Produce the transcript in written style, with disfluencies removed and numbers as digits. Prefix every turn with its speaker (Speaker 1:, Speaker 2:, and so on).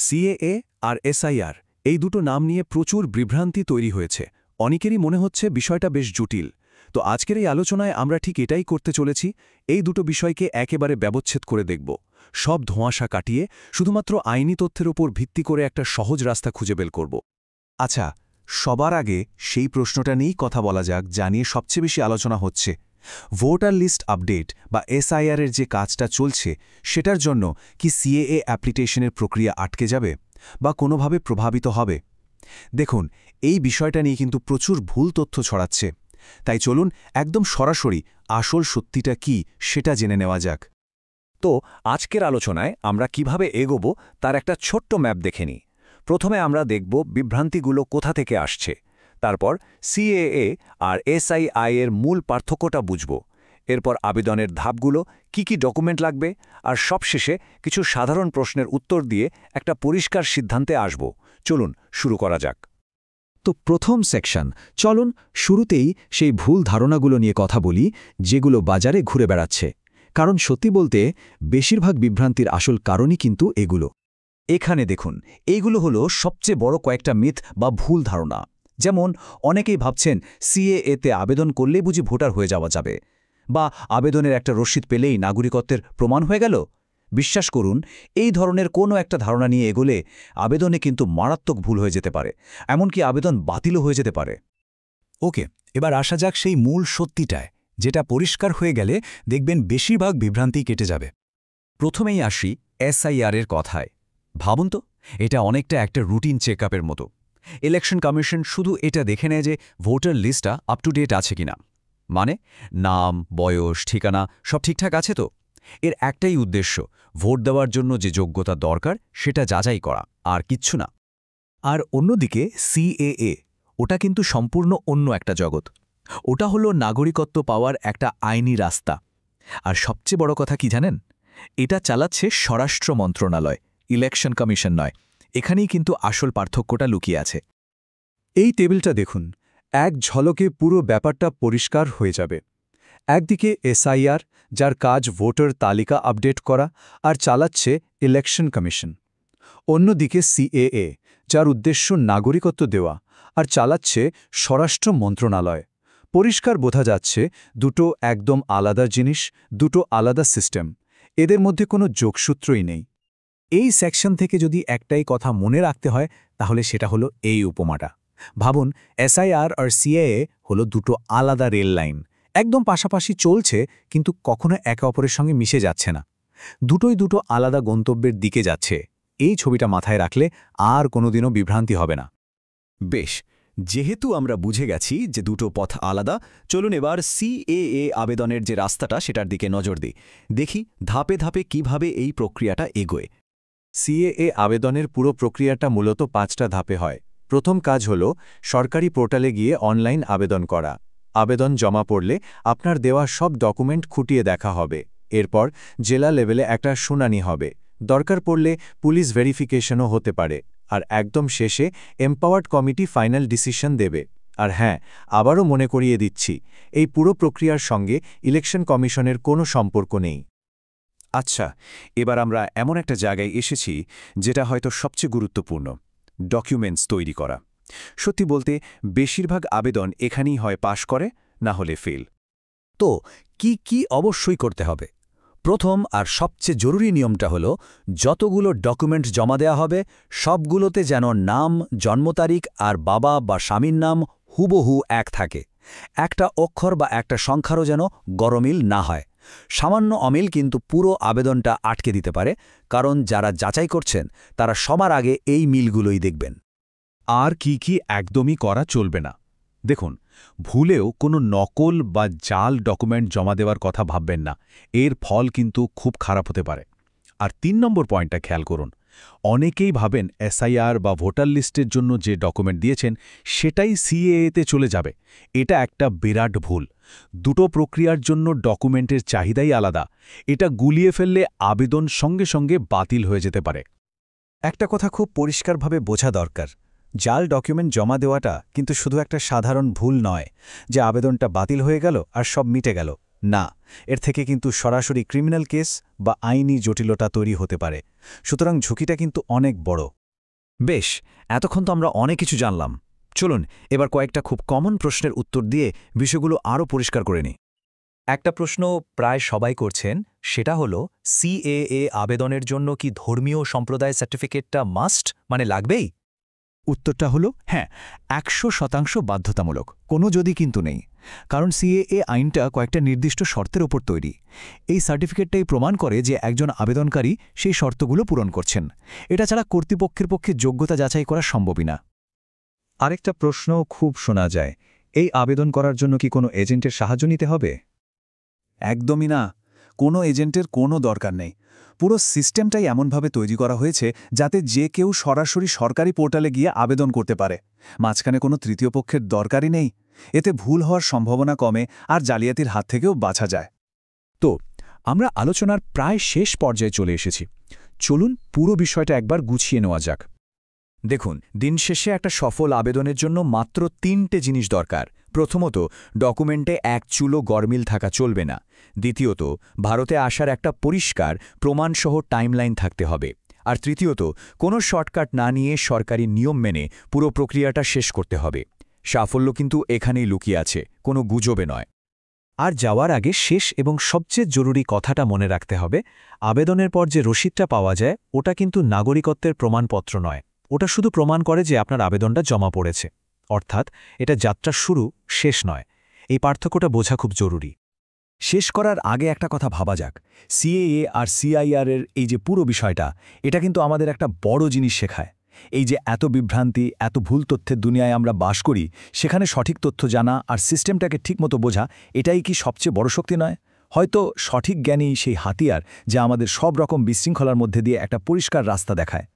Speaker 1: CAA আর SIR এই দুটো নাম নিয়ে প্রচুর বিভ্রান্তি তৈরি হয়েছে। অনেকেরই মনে হচ্ছে বিষয়টা বেশ জটিল। তো আজকের এই আলোচনায় আমরা ঠিক এটাই করতে চলেছি, এই দুটো বিষয়কে একেবারে ব্যবচ্ছেদ করে দেখব। সব ধোঁয়াশা কাটিয়ে শুধুমাত্র আইনি তথ্যের উপর ভিত্তি করে একটা সহজ রাস্তা খুঁজে বের করব।
Speaker 2: আচ্ছা, সবার আগে সেই প্রশ্নটা নিয়েই কথা বলা যাক, যা নিয়ে সবচেয়ে বেশি আলোচনা হচ্ছে। ভোটার লিস্ট আপডেট বা এসআইআর-এর যে কাজটা চলছে, সেটার জন্য কি সিএএ অ্যাপ্লিকেশনের প্রক্রিয়া আটকে যাবে বা কোনোভাবে প্রভাবিত হবে? দেখুন, এই বিষয়টা নিয়ে কিন্তু প্রচুর ভুল তথ্য ছড়াচ্ছে। তাই চলুন একদম সরাসরি আসল সত্যিটা কি সেটা জেনে নেওয়া যাক।
Speaker 1: তো আজকের আলোচনায় আমরা কিভাবে এগোবো তার একটা ছোট্ট ম্যাপ দেখে নিই। প্রথমে আমরা দেখব বিভ্রান্তিগুলো কোথা থেকে আসছে, তারপর সিএএ আর এসআইআই এর মূল পার্থক্যটা বুঝব, এরপর আবেদনের ধাপগুলো, কি কি ডকুমেন্ট লাগবে, আর সবশেষে কিছু সাধারণ প্রশ্নের উত্তর দিয়ে একটা পরিষ্কার সিদ্ধান্তে আসব। চলুন শুরু করা যাক।
Speaker 3: তো প্রথম সেকশন, চলুন শুরুতেই সেই ভুল ধারণাগুলো নিয়ে কথা বলি যেগুলো বাজারে ঘুরে বেড়াচ্ছে। কারণ সত্যি বলতে বেশিরভাগ বিভ্রান্তির আসল কারণই কিন্তু এগুলো।
Speaker 2: এখানে দেখুন, এইগুলো হলো সবচেয়ে বড় কয়েকটা মিথ বা ভুল ধারণা। যেমন অনেকেই ভাবছেন সিএএতে আবেদন করলেই বুঝি ভোটার হয়ে যাওয়া যাবে, বা আবেদনের একটা রসিদ পেলেই নাগরিকত্বের প্রমাণ হয়ে গেল। বিশ্বাস করুন, এই ধরনের কোনো একটা ধারণা নিয়ে এগোলে আবেদনে কিন্তু মারাত্মক ভুল হয়ে যেতে পারে, এমনকি আবেদন বাতিলও হয়ে যেতে পারে।
Speaker 3: ওকে, এবার আসা যাক সেই মূল সত্যিটায়, যেটা পরিষ্কার হয়ে গেলে দেখবেন বেশিরভাগ বিভ্রান্তি কেটে যাবে।
Speaker 2: প্রথমেই আসি এসআইআর-এর কথায়। ভাবুন তো, এটা অনেকটা একটা রুটিন চেকআপের মতো। ইলেকশন কমিশন শুধু এটা দেখে নেয় যে ভোটার লিস্টটা আপ টু ডেট আছে কিনা, মানে নাম, বয়স, ঠিকানা সব ঠিকঠাক আছে তো। এর একটাই উদ্দেশ্য, ভোট দেওয়ার জন্য যে যোগ্যতা দরকার সেটা যাচাই করা, আর কিচ্ছু না।
Speaker 3: আর অন্যদিকে সিএএ, ওটা কিন্তু সম্পূর্ণ অন্য একটা জগৎ। ওটা হলো নাগরিকত্ব পাওয়ার একটা আইনি রাস্তা। আর সবচেয়ে বড় কথা কি জানেন? এটা চালাচ্ছে স্বরাষ্ট্র মন্ত্রণালয়, ইলেকশন কমিশন নয়। এখানেই কিন্তু আসল পার্থক্যটা লুকিয়ে আছে। এই টেবিলটা দেখুন, এক ঝলকে পুরো ব্যাপারটা পরিষ্কার হয়ে যাবে। একদিকে এসআইআর, যার কাজ ভোটার তালিকা আপডেট করা আর চালাচ্ছে ইলেকশন কমিশন। অন্যদিকে সিএএ, যার উদ্দেশ্য নাগরিকত্ব দেওয়া আর চালাচ্ছে স্বরাষ্ট্র মন্ত্রণালয়। পরিষ্কার বোঝা যাচ্ছে দুটো একদম আলাদা জিনিস, দুটো আলাদা সিস্টেম। এদের মধ্যে কোনো যোগসূত্রই নেই। এই সেকশন থেকে যদি একটাই কথা মনে রাখতে হয়, তাহলে সেটা হলো এই উপমাটা। ভাবুন, এসআইআর আর সিএএ হলো দুটো আলাদা রেল লাইন, একদম পাশাপাশি চলছে, কিন্তু কখনো একে অপরের সঙ্গে মিশে যাচ্ছে না। দুটোই দুটো আলাদা গন্তব্যের দিকে যাচ্ছে। এই ছবিটা মাথায় রাখলে আর কোনোদিনও বিভ্রান্তি হবে না।
Speaker 1: বেশ, যেহেতু আমরা বুঝে গেছি যে দুটো পথ আলাদা, চলুন এবার সিএএ আবেদনের যে রাস্তাটা সেটার দিকে নজর দিই। দেখি ধাপে ধাপে কিভাবে এই প্রক্রিয়াটা এগোয়।
Speaker 2: সিএএ আবেদনের পুরো প্রক্রিয়াটা মূলত 5টা ধাপে হয়। প্রথম কাজ হল সরকারি পোর্টালে গিয়ে অনলাইন আবেদন করা। আবেদন জমা পড়লে আপনার দেওয়া সব ডকুমেন্ট খুঁটিয়ে দেখা হবে। এরপর জেলা লেভেলে একটা শুনানি হবে। দরকার পড়লে পুলিশ ভেরিফিকেশনও হতে পারে। আর একদম শেষে এম্পাওয়ার্ড কমিটি ফাইনাল ডিসিশন দেবে। আর হ্যাঁ, আবারও মনে করিয়ে দিচ্ছি, এই পুরো প্রক্রিয়ার সঙ্গে ইলেকশন কমিশনের কোনো সম্পর্ক নেই।
Speaker 1: আচ্ছা, এবার আমরা এমন একটা জায়গায় এসেছি যেটা হয়তো সবচেয়ে গুরুত্বপূর্ণ, ডকুমেন্টস তৈরি করা। সত্যি বলতে বেশিরভাগ আবেদন এখানেই হয় পাশ করে, না হলে ফেল।
Speaker 3: তো কি অবশ্যই করতে হবে? প্রথম আর সবচেয়ে জরুরি নিয়মটা হলো, যতগুলো ডকুমেন্ট জমা দেয়া হবে সবগুলোতে যেন নাম, জন্ম তারিখ আর বাবা বা স্বামীর নাম হুবহু এক থাকে। একটা অক্ষর বা একটা সংখ্যারও যেন গরমিল না হয়। সামান্য অমিল কিন্তু পুরো আবেদনটা আটকে দিতে পারে, কারণ যারা যাচাই করছেন তারা সবার আগে এই মিলগুলোই দেখবেন।
Speaker 2: আর কি একদমই করা চলবে না? দেখুন, ভুলেও কোনো নকল বা জাল ডকুমেন্ট জমা দেওয়ার কথা ভাববেন না। এর ফল কিন্তু খুব খারাপ হতে পারে। আর 3 নম্বর পয়েন্টটা খেয়াল করুন, অনেকেই ভাবেন এসআইআর বা ভোটার লিস্টের জন্য যে ডকুমেন্ট দিয়েছেন সেটাই সিএএতে চলে যাবে। এটা একটা বিরাট ভুল। দুটো প্রক্রিয়ার জন্য ডকুমেন্টের চাহিদাই আলাদা। এটা গুলিয়ে ফেললে আবেদন সঙ্গে সঙ্গে বাতিল হয়ে যেতে পারে।
Speaker 3: একটা কথা খুব পরিষ্কারভাবে বোঝা দরকার, জাল ডকুমেন্ট জমা দেওয়াটা কিন্তু শুধু একটা সাধারণ ভুল নয় যে আবেদনটা বাতিল হয়ে গেল আর সব মিটে গেল।
Speaker 2: না, এর থেকে কিন্তু সরাসরি ক্রিমিনাল কেস বা আইনি জটিলতা তৈরি হতে পারে। সুতরাং ঝুঁকিটা কিন্তু অনেক বড়।
Speaker 1: বেশ, এতক্ষণ তো আমরা অনেক কিছু জানলাম। চলুন এবার কয়েকটা খুব কমন প্রশ্নের উত্তর দিয়ে বিষয়গুলো আরও পরিষ্কার করে নিই।
Speaker 3: একটা প্রশ্ন প্রায় সবাই করছেন, সেটা হলো সিএএ আবেদনের জন্য কি ধর্মীয় সম্প্রদায় সার্টিফিকেটটা মাস্ট, মানে লাগবেই?
Speaker 2: উত্তরটা হলো হ্যাঁ, 100% বাধ্যতামূলক, কোনো যদি কিন্তু নেই। কারণ সিএএ আইনটা কয়েকটা নির্দিষ্ট শর্তের ওপর তৈরি। এই সার্টিফিকেটটাই প্রমাণ করে যে একজন আবেদনকারী সেই শর্তগুলো পূরণ করছেন। এটা ছাড়া কর্তৃপক্ষের পক্ষে যোগ্যতা যাচাই করা সম্ভবই না। আরেকটা প্রশ্ন খুব শোনা যায়, এই আবেদন করার জন্য কি কোনো এজেন্টের সাহায্য নিতে হবে?
Speaker 4: একদমই না, কোনো এজেন্টের কোনো দরকার নেই। পুরো সিস্টেমটাই এমনভাবে তৈরি করা হয়েছে যাতে যে কেউ সরাসরি সরকারি পোর্টালে গিয়ে আবেদন করতে পারে। মাঝখানে কোনো তৃতীয় পক্ষের দরকারই নেই। এতে ভুল হওয়ার সম্ভাবনা কমে আর জালিয়াতির হাত থেকেও বাঁচা যায়।
Speaker 2: তো আমরা আলোচনার প্রায় শেষ পর্যায়ে চলে এসেছি। চলুন পুরো বিষয়টা একবার গুছিয়ে নেওয়া যাক।
Speaker 1: দেখুন, দিন শেষে একটা সফল আবেদনের জন্য মাত্র 3টে জিনিস দরকার। প্রথমত, ডকুমেন্টে এক চুলো গরমিল থাকা চলবে না। দ্বিতীয়ত, ভারতে আসার একটা পরিষ্কার প্রমাণসহ টাইমলাইন থাকতে হবে। আর তৃতীয়ত, কোনো শর্টকাট না নিয়ে সরকারি নিয়ম মেনে পুরো প্রক্রিয়াটা শেষ করতে হবে। সাফল্য কিন্তু এখানেই লুকিয়ে আছে, কোনো গুজবে নয়।
Speaker 2: আর যাওয়ার আগে শেষ এবং সবচেয়ে জরুরি কথাটা মনে রাখতে হবে, আবেদনের পর যে রসিদটা পাওয়া যায় ওটা কিন্তু নাগরিকত্বের প্রমাণপত্র নয়। ওটা শুধু প্রমাণ করে যে আপনার আবেদনটা জমা পড়েছে। অর্থাৎ এটা যাত্রার শুরু, শেষ নয়। এই পার্থক্যটা বোঝা খুব জরুরি।
Speaker 1: শেষ করার আগে একটা কথা ভাবা যাক, সিএএ আর সিআইআরের এই যে পুরো বিষয়টা, এটা কিন্তু আমাদের একটা বড় জিনিস শেখায়। এই যে এত বিভ্রান্তি, এত ভুল তথ্যের দুনিয়ায় আমরা বাস করি, সেখানে সঠিক তথ্য জানা আর সিস্টেমটাকে ঠিকমতো বোঝা, এটাই কি সবচেয়ে বড় শক্তি নয়? হয়তো সঠিক জ্ঞানই সেই হাতিয়ার যা আমাদের সব রকম বিশৃঙ্খলার মধ্যে দিয়ে একটা পরিষ্কার রাস্তা দেখায়।